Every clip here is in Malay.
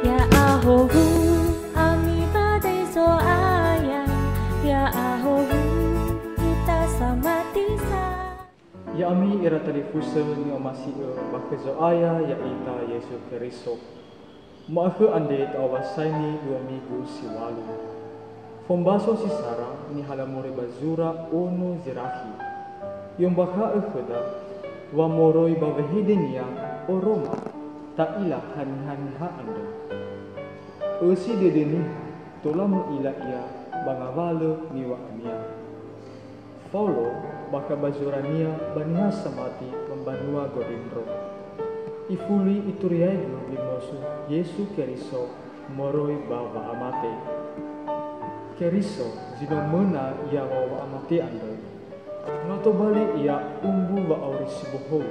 Ya ahohu ami badai so ayah. Ya ahohu kita sama tisa. Ya ami ira talifusa ni omasi bakezo ayah ya ita Yesus Kristus. Maake ande tawasai ni 2 minggu si walu. Fombaso si Sara ni halamuri bazura ono zirahi. Yung baka ekeda wa moroi bavehidenia o Roma ta ila han-han-ha ando. Esi dedeni tolamu ila ia bangavale ni wakania. Paulo baka bazurania baniha samati membanua godindro. Ifuli ituriaidu bimosu Yesu Keriso moroi bawa amate. Keriso zino mena ia bawa amate ando. Noto bali ia umbu ba auri siboho.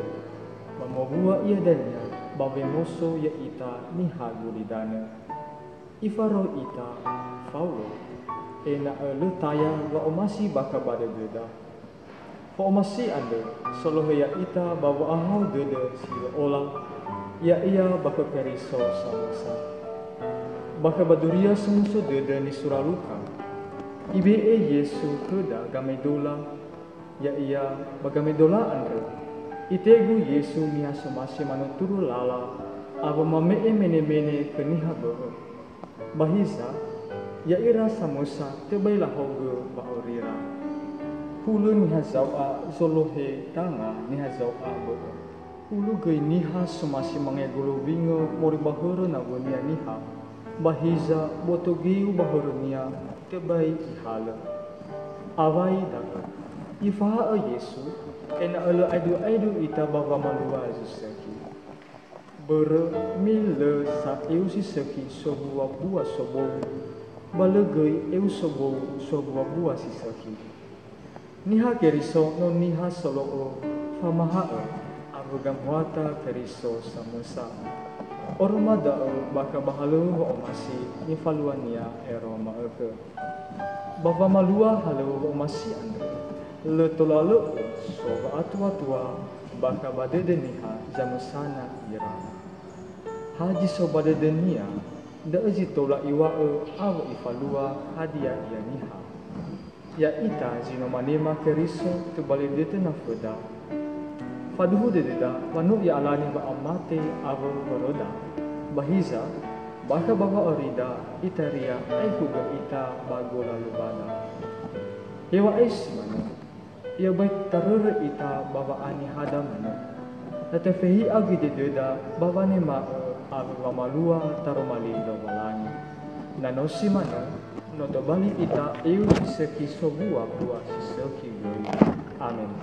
Mamobua ia danya bawe moso ya ita niha gulidana. Ifaro ita Paulo ena letaya wa omasi baka bade beda. Fa omasi ande solo ya ita bawa ahau dede si ola ya ia baka Keriso samasa. Baka baduria semuso dede ni suraluka. Ibe Yesu keda gamedola ya ia bagamedola ande. Itegu Yesu niha semasi manuturu lala abo mamee mene-mene keniha beo. Bahisa ya ira samosa tebailah hoge baorira. Hulu niha zaua zolohe tanga niha zaua beo. Hulu gei niha semasi mangegolo bingo mori bahoro na gonia niha. Bahiza botogiu bahoro nia tebai ihala. Awai daga. Ifaha Yesu ena elo aidu ita baba malua ziseki. Bere mile sa eu siseki sobua bua sobou. Balegei eu sobou sobua bua siseki. Niha Keriso no niha solo famaha abugam wata Keriso samosa. Ormada baka bahalu wa omasi ni faluania eroma eke. Baba malua halu wa omasi ande. Le tolalu soba atua-tua baka badedeniha jamusana ira. Haji soba dedenia da eji tola iwa'e awa ifalua hadia ia niha. Ya ita zino manema Keriso tebali dete na feda. Faduhu dededa wanu ya alani ba amate awa beroda. Bahiza baka bawa orida itaria aihuga ita bagola lubada. Hewa es manu. Ia baik tarur ita bawa ani hada mana. Tetapi agi dededa bawa nema awi wamalua taromali lobalani. Nanosi mana noto bali ita eu siseki sobua bua siseki goi. Amin.